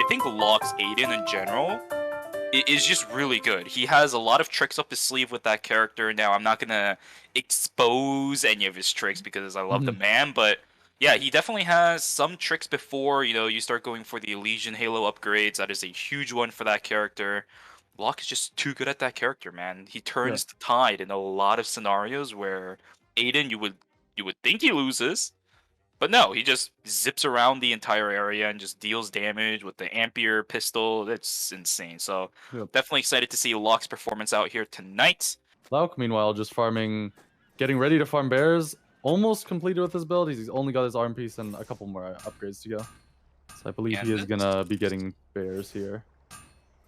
I think Locke's Aiden in general is just really good. He has a lot of tricks up his sleeve with that character. Now, I'm not gonna expose any of his tricks because I love the man, but yeah, he definitely has some tricks before, you start going for the Elysian Halo upgrades. That is a huge one for that character. Locke is just too good at that character, man. He turns the tide in a lot of scenarios where Aiden, you would think he loses, but no, he just zips around the entire area and just deals damage with the Ampere pistol. That's insane. So definitely excited to see Locke's performance out here tonight. Lauk, meanwhile, just farming, getting ready to farm bears. Almost completed with his build. He's only got his arm piece and a couple more upgrades to go. So I believe he is gonna be getting bears here.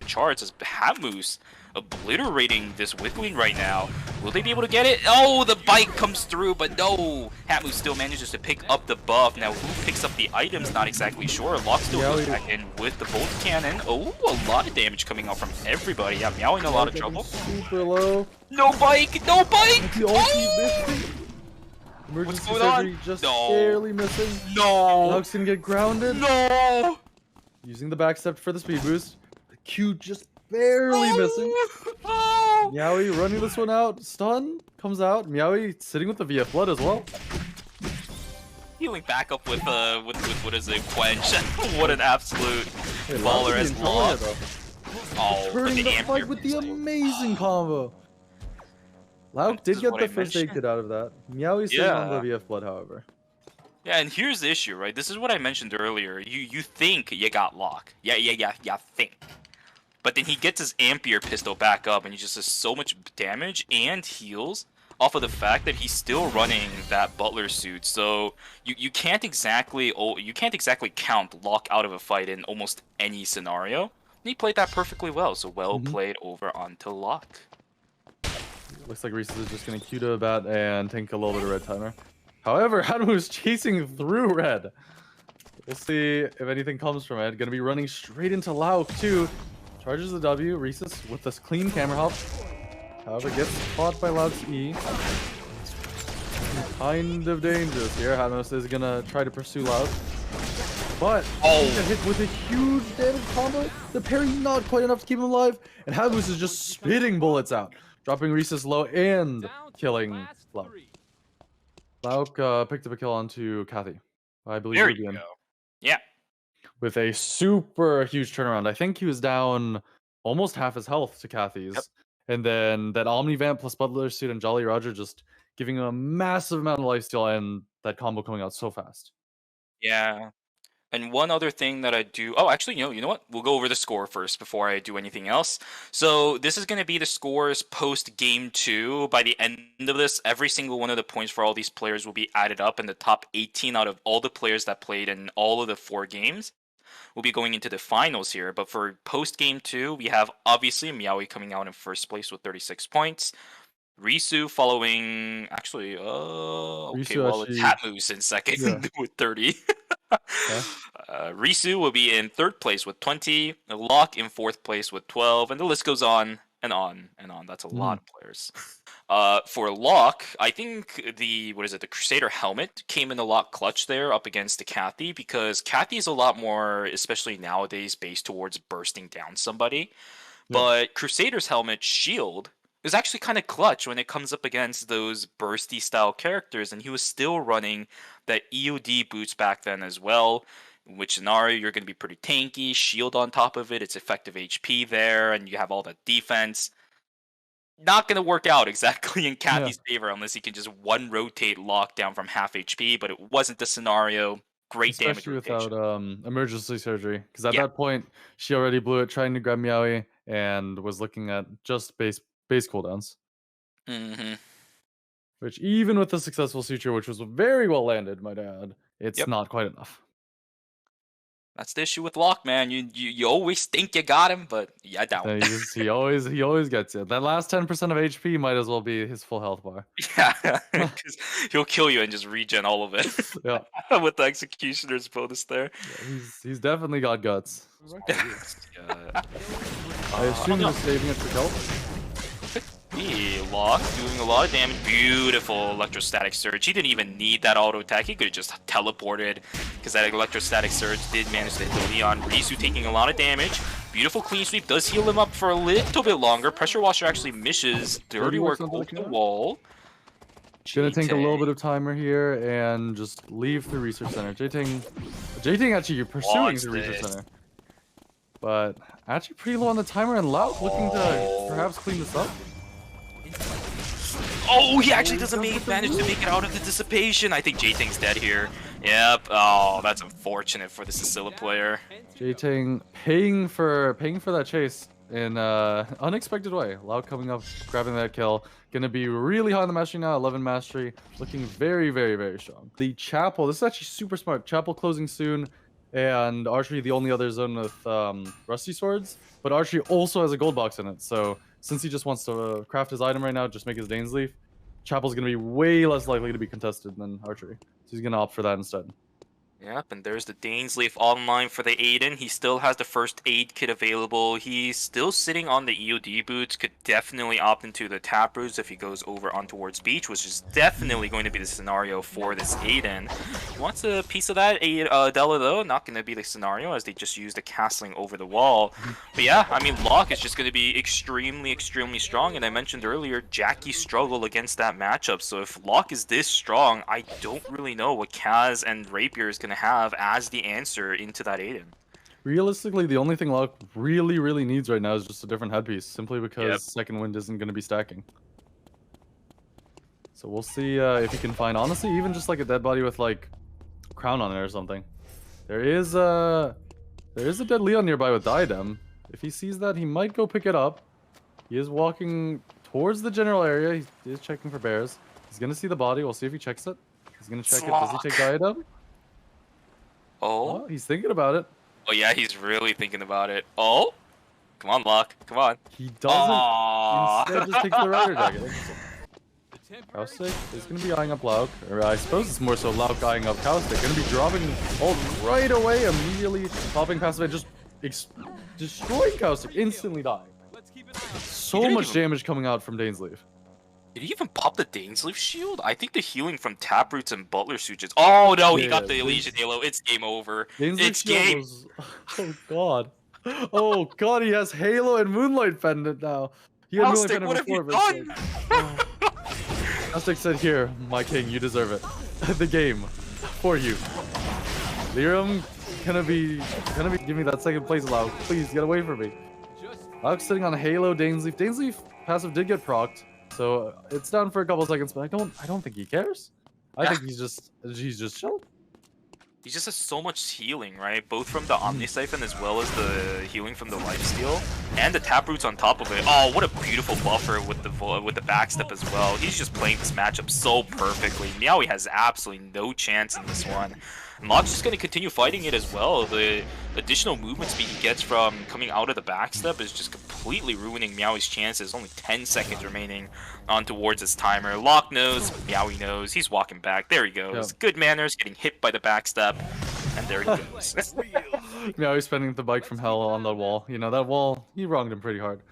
Charts as Hatmoose obliterating this Wiggling right now. Will they be able to get it? Oh, the bite comes through, but no. Hatmoose still manages to pick up the buff. Now, who picks up the items? Not exactly sure. Locke still goes back in with the bolt cannon. Oh, a lot of damage coming out from everybody. Yeah, Meow in a lot of trouble. Super low. No bike! No bike! Oh! Emergency What's going surgery on? just No. barely missing. No! Lauk's gonna get grounded. No! Using the backstep for the speed boost. The Q just barely missing. Oh! Meowie running this one out. Stun comes out. Meowie sitting with the VF blood as well. Healing back up with what is it, Quench. What an absolute baller as Locke. Oh, turning the fight with the amazing combo. Lauk did get the first aid kit out of that. Meowie's sitting on the VF blood, however. Yeah, and here's the issue, right? This is what I mentioned earlier. You think you got Locke. Yeah, think. But then he gets his Ampere pistol back up, and he just does so much damage and heals off of the fact that he's still running that Butler suit. So you can't exactly count Locke out of a fight in almost any scenario. And he played that perfectly well. So well played over onto Locke. Looks like Reese is just gonna Q to a bat and tank a little bit of red timer. However, Hanwoo's chasing through red. We'll see if anything comes from it. Gonna be running straight into Lauk too. Charges the W. Reese's with this clean camera hop. However, gets caught by Lauk's E. Kind of dangerous here. Hanwoo is gonna try to pursue Lauk. But he got hit with a huge damage combo. The parry not quite enough to keep him alive. And Hanwoo is just spitting bullets out. Dropping Reese's low and killing Lauk. Lauk picked up a kill onto Kathy. I believe. There you go. Yeah. With a super huge turnaround. I think he was down almost half his health to Kathy's. Yep. And then that Omnivamp plus Butler suit and Jolly Roger just giving him a massive amount of lifesteal and that combo coming out so fast. Yeah. And one other thing that I do... Oh, actually, you know what? We'll go over the score first before I do anything else. So this is going to be the scores post Game 2. By the end of this, every single one of the points for all these players will be added up, and the top 18 out of all the players that played in all of the 4 games will be going into the finals here. But for post Game 2, we have, obviously, Meowie coming out in first place with 36 points. Risu following... Actually, it's Hatmoose in second with 30. Risu will be in 3rd place with 20, Locke in 4th place with 12, and the list goes on and on and on. That's a lot of players. For Locke, I think the Crusader helmet came in a lot clutch there up against the Kathy, because Kathy is a lot more, especially nowadays, based towards bursting down somebody. But Crusader's helmet shield is actually kind of clutch when it comes up against those bursty style characters, and he was still running that EOD boots back then as well. In which scenario you're going to be pretty tanky, shield on top of it, it's effective HP there, and you have all that defense. Not going to work out exactly in Kathy's favor unless he can just one rotate Locke down from half HP, but it wasn't the scenario. Great damage rotation. Without emergency surgery, because at that point she already blew it trying to grab Meowie and was looking at just base cooldowns. Which, even with the successful suture, which was very well landed, might add, it's not quite enough. That's the issue with Locke, man. You always think you got him, but I doubt. He always gets it. That last 10% of HP might as well be his full health bar. Yeah, because he'll kill you and just regen all of it. With the Executioner's bonus there. Yeah, he's definitely got guts. I assume he's saving it for kill. Lock doing a lot of damage. Beautiful electrostatic surge. He didn't even need that auto attack. He could have just teleported because that electrostatic surge did manage to hit Leon. Risu taking a lot of damage. Beautiful clean sweep does heal him up for a little bit longer. Pressure washer actually misses. Dirty work over the wall. Gonna take a little bit of timer here and just leave the research center. J-Ting actually pursuing the research center. But actually pretty low on the timer, and Lauk looking to perhaps clean this up. Oh, he actually doesn't manage to make it out of the dissipation. I think J-Ting's dead here. Yep. Oh, that's unfortunate for the Sicilla player. J-Ting paying for that chase in unexpected way. Lauk coming up, grabbing that kill. Gonna be really high on the mastery now. 11 mastery, looking very, very, very strong. The Chapel. This is actually super smart. Chapel closing soon. And Archery, the only other zone with Rusty Swords. But Archery also has a gold box in it. So since he just wants to craft his item right now, just make his Dane's Leaf, Chapel's going to be way less likely to be contested than Archery. So he's going to opt for that instead. Yep, and there's the Dane's Leaf online for the Aiden. He still has the first aid kit available. He's still sitting on the EOD boots. Could definitely opt into the taproots if he goes over on towards beach, which is definitely going to be the scenario for this Aiden. He wants a piece of that Della though. Not going to be the scenario as they just use the castling over the wall. But yeah, I mean, Locke is just going to be extremely, extremely strong. And I mentioned earlier, Jackie struggled against that matchup. So if Locke is this strong, I don't really know what Kaz and Rapier is going to have as the answer into that Aiden. Realistically, the only thing Locke really needs right now is just a different headpiece, simply because Second Wind isn't going to be stacking. So we'll see if he can find, honestly, even just like a dead body with like crown on it or something. There is a dead Leon nearby with diadem. If he sees that, he might go pick it up. He is walking towards the general area. He is checking for bears. He's going to see the body. We'll see if he checks it. He's going to check it. Does he take diadem? Oh, he's thinking about it. Oh yeah, he's really thinking about it. Oh, come on, Locke, come on. He doesn't. Instead, just takes the rider jacket. Caustic is going to be eyeing up Lauk, or I suppose it's more so Lauk eyeing up Caustic. Going to be dropping ult right away, immediately popping past it, just destroying Caustic, instantly dying. So much damage coming out from Dane's Leaf. Did he even pop the Dane's Leaf shield? I think the healing from Taproots and Butler Suits. Oh no, he got the Elysian Halo. It's game over. It's game. Was... Oh god. Oh god, he has Halo and Moonlight Pendant now. He had Caustic, what have you done? Caustic said, "Here, my king, you deserve it. The game for you." Liram gonna be give me that second place, Lauk. Please get away from me. Lauk's sitting on Halo, Dane's Leaf. Dane's Leaf passive did get procced. So it's down for a couple seconds, but I don't think he cares. I think he's just chilling. He just has so much healing, right? Both from the Omni Siphon as well as the healing from the Lifesteal, and the Taproots on top of it. Oh, what a beautiful buffer with the backstep as well. He's just playing this matchup so perfectly. Meowie has absolutely no chance in this one. And Locke's just going to continue fighting it as well. The additional movement speed he gets from coming out of the backstep is just completely ruining Meowie's chances. Only 10 seconds remaining on towards his timer. Locke knows, Meowie knows, he's walking back. There he goes. Yep. Good manners, getting hit by the backstep, and there he goes. Meowie's spinning the bike from hell on the wall. You know, that wall, he wronged him pretty hard.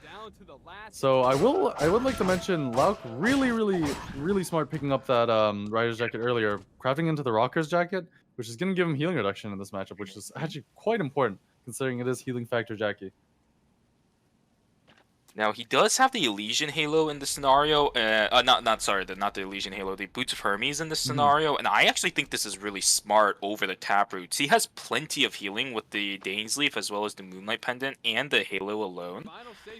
So I would like to mention Lauk really smart picking up that Rider's Jacket earlier, crafting into the Rocker's Jacket, which is going to give him healing reduction in this matchup, which is actually quite important, considering it is healing factor Jackie. Now, he does have the Elysian Halo in the scenario. Not the Elysian Halo, the Boots of Hermes in this scenario. And I actually think this is really smart over the Taproots. He has plenty of healing with the Dane's Leaf as well as the Moonlight Pendant and the Halo alone.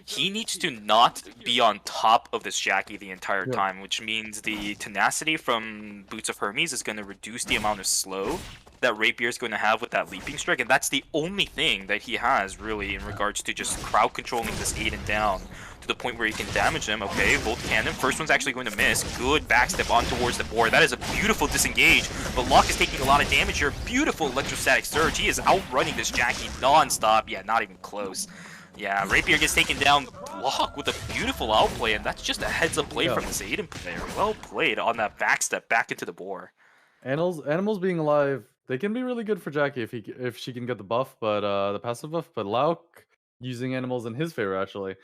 He needs to not be on top of this Jackie the entire time, which means the tenacity from Boots of Hermes is going to reduce the amount of slow that Rapier is going to have with that leaping strike, and that's the only thing that he has really in regards to just crowd controlling this Aiden down to the point where he can damage him. Okay, Volt Cannon, first one's actually going to miss. Good backstep on towards the board. That is a beautiful disengage, but Locke is taking a lot of damage here. Beautiful electrostatic surge. He is outrunning this Jackie non-stop. Yeah, not even close. Yeah, Rapier gets taken down. Locke with a beautiful outplay, and that's just a heads-up play from this Aiden player. Well played on that backstep back into the boar. Animals being alive, they can be really good for Jackie if she can get the buff, but the passive buff. But Lauk using animals in his favor actually.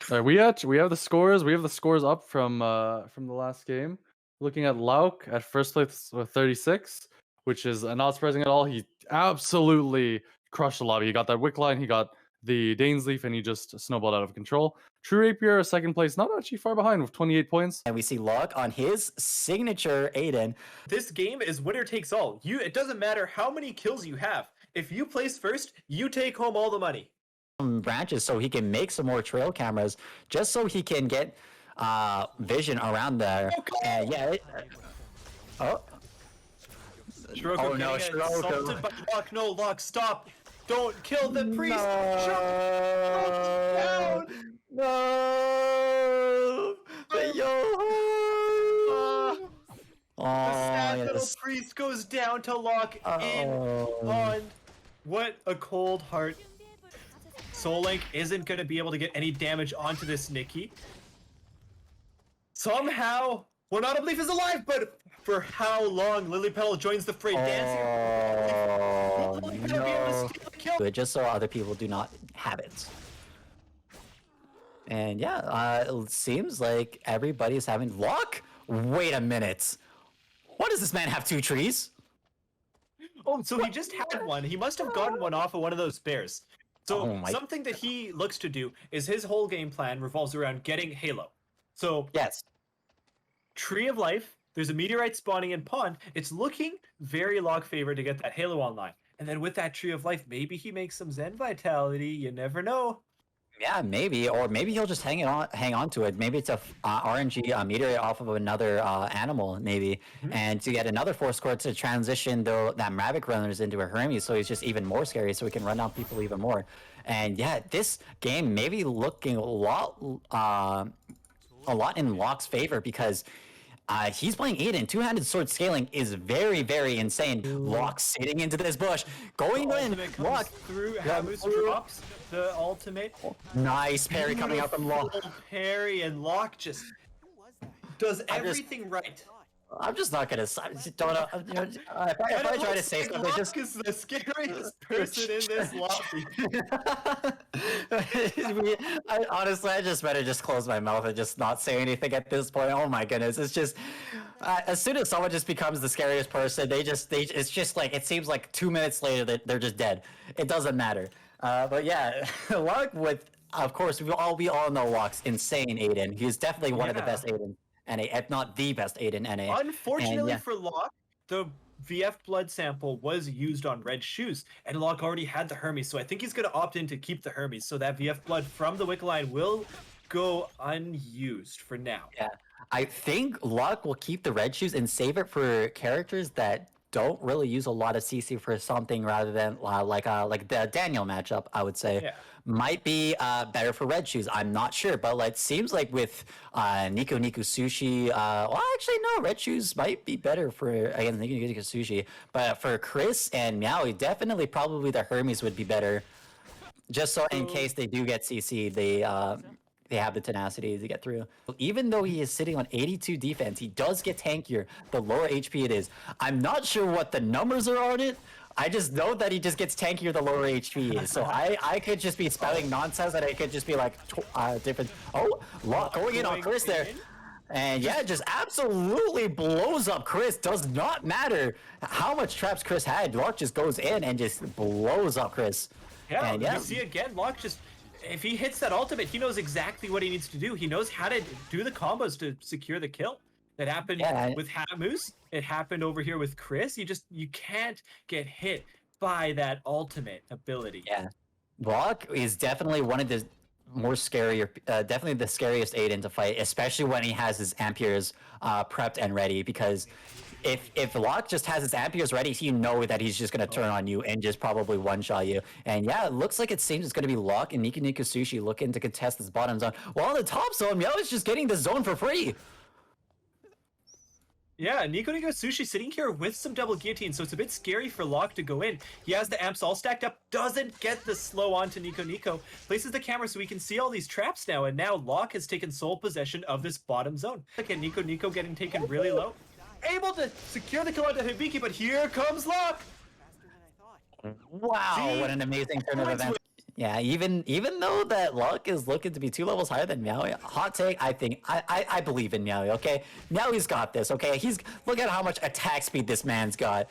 We have the scores. We have the scores up from the last game. Looking at Lauk at first place with 36, which is not surprising at all. He absolutely crushed the lobby. He got that wick line. He got the Dane's Leaf, and he just snowballed out of control. True Rapier, second place, not actually far behind with 28 points. And we see Lauk on his signature Aiden. This game is winner takes all. It doesn't matter how many kills you have. If you place first, you take home all the money. Branches so he can make some more trail cameras, just so he can get vision around there. And yeah. Oh no, assaulted by Lauk. No, Lauk, stop! Don't kill the priest! No! No! The sad little priest goes down to Lauk in on. What a cold heart. Soul Link isn't going to be able to get any damage onto this Nikki. Somehow, well, not a belief is alive, but for how long Lily Petal joins the fray dancing? No. Just so other people do not have it. And yeah, it seems like everybody's having luck. Wait a minute. What does this man have 2 trees? Oh, so he just had one. He must have gotten one off of one of those bears. So something that he looks to do is his whole game plan revolves around getting Halo. So yes, Tree of Life, there's a meteorite spawning in pond. It's looking very log favored to get that Halo online. And then with that Tree of Life, maybe he makes some Zen Vitality. You never know. Yeah, maybe, or maybe he'll just hang on to it. Maybe it's a RNG meteorite off of another animal, maybe, and to get another force core to transition that Mavic runners into a Hermes, so he's just even more scary, so he can run down people even more. And yeah, this game may be looking a lot in Lauk's favor because he's playing Aiden. Two-handed sword scaling is very, very insane. Lauk sitting into this bush, going in. Lauk through. Hamus drops the ultimate. Nice parry coming out from Lauk. Parry, and Lauk just does everything right. I'm just not gonna. If I try to say something, Lauk is the scariest person in this lobby. Honestly, I just better just close my mouth and just not say anything at this point. Oh my goodness, it's just as soon as someone just becomes the scariest person, it's just like it seems like 2 minutes later that they're just dead. It doesn't matter. But yeah, Lauk with, of course, we all know Lauk's insane Aiden. He's definitely one of the best Aiden NA, if not the best Aiden NA. Unfortunately for Lauk, the VF blood sample was used on red shoes, and Lauk already had the Hermes, so I think he's going to opt in to keep the Hermes, so that VF blood from the wick line will go unused for now. Yeah, I think Lauk will keep the red shoes and save it for characters that don't really use a lot of CC for something rather than like the Daniel matchup, I would say. Might be better for red shoes. I'm not sure, but it seems like with Nico Sushi, well, actually no, red shoes might be better for against Nico Sushi. But for Chris and Meowie, definitely probably the Hermes would be better, just so in case they do get CC, they have the tenacity to get through. Even though he is sitting on 82 defense, he does get tankier the lower HP it is. I'm not sure what the numbers are on it. I just know that he just gets tankier the lower HP is. So I could just be spouting nonsense and I could just be like different. Oh, Lauk going in on Chris there. And yeah, just absolutely blows up Chris. Does not matter how much traps Chris had. Lauk just goes in and just blows up Chris. Yeah, you see again, Lauk just, if he hits that ultimate, he knows exactly what he needs to do. He knows how to do the combos to secure the kill. That happened with Hamus. It happened over here with Chris. You can't get hit by that ultimate ability. Yeah, Lauk is definitely one of the more scarier, definitely the scariest Aiden to fight, especially when he has his Amperes prepped and ready. Because if Lauk just has his Amperes ready, you know that he's just gonna turn on you and just probably one-shot you. And yeah, it looks like it seems it's gonna be Lauk and Nico Sushi looking to contest this bottom zone. While the top zone, Meow is just getting the zone for free. Yeah, Nico Sushi sitting here with some double guillotine, so it's a bit scary for Lauk to go in. He has the amps all stacked up, doesn't get the slow onto Nico, places the camera so we can see all these traps now, and now Lauk has taken sole possession of this bottom zone. Look at Nico getting taken really low. Able to secure the kill onto Hibiki, but here comes Lauk! Wow, what an amazing turn of events. Yeah, even though that Luck is looking to be 2 levels higher than Meowie, hot take, I believe in Meowie, okay? Meowie's got this, okay? Look at how much attack speed this man's got.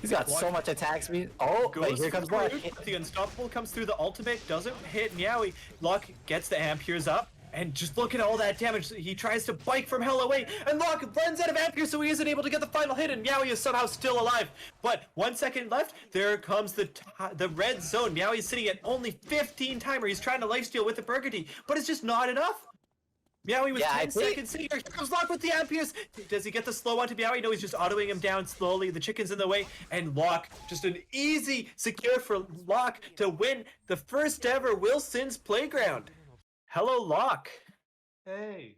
He's got so much attack speed. Oh, wait, here comes Luck. The Unstoppable comes through the ultimate, doesn't hit Meowie. Luck gets the Amperes up, and just look at all that damage. He tries to bike from hell away, and Luck runs out of Amperes, so he isn't able to get the final hit, and Meowie is somehow still alive. But 1 second left, there comes the red zone. Meowie is sitting at only 15 timer. He's trying to lifesteal with the Burgundy, but it's just not enough. Meowie was 10 seconds sitting here. Here comes Locke with the Amperes. Does he get the slow onto Meowie? No, he's just autoing him down slowly. The chicken's in the way. And Locke, just an easy secure for Locke to win the first ever Wilson's Playground. Hello, Locke. Hey.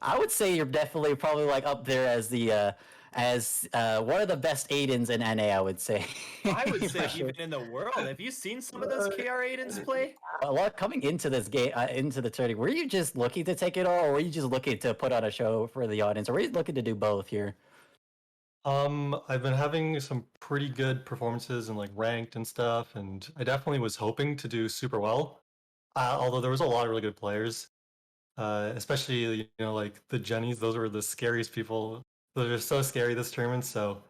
I would say you're definitely probably like up there as the one of the best Aidens in NA, I would say. I would say even in the world. Have you seen some of those KR Aidens play? Well, coming into this game, into the tourney, were you just looking to take it all, or were you just looking to put on a show for the audience, or were you looking to do both here? I've been having some pretty good performances in like ranked and stuff, and I definitely was hoping to do super well. Although there was a lot of really good players, especially like the Jennies. Those were the scariest people. Those are so scary this tournament. So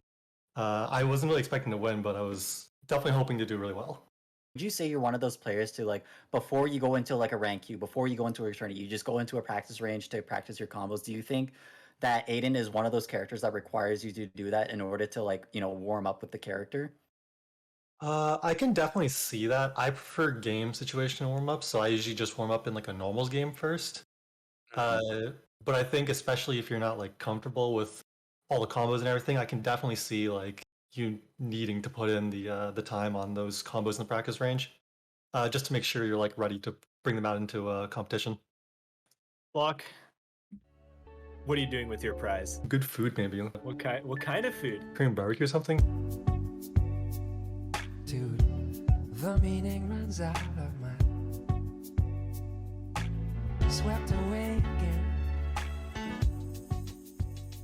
I wasn't really expecting to win, but I was definitely hoping to do really well. Would you say you're one of those players to like before you go into like a rank queue, before you go into a tourney, you just go into a practice range to practice your combos? Do you think that Aiden is one of those characters that requires you to do that in order to like warm up with the character? I can definitely see that. I prefer game situation warm up, so I usually just warm up in like a normals game first. But I think especially if you're not like comfortable with all the combos and everything, I can definitely see like you needing to put in the time on those combos in the practice range, just to make sure you're like ready to bring them out into a competition. Locke, what are you doing with your prize? Good food, maybe. What kind of food? Korean barbecue or something. Dude, the meaning runs out of my swept away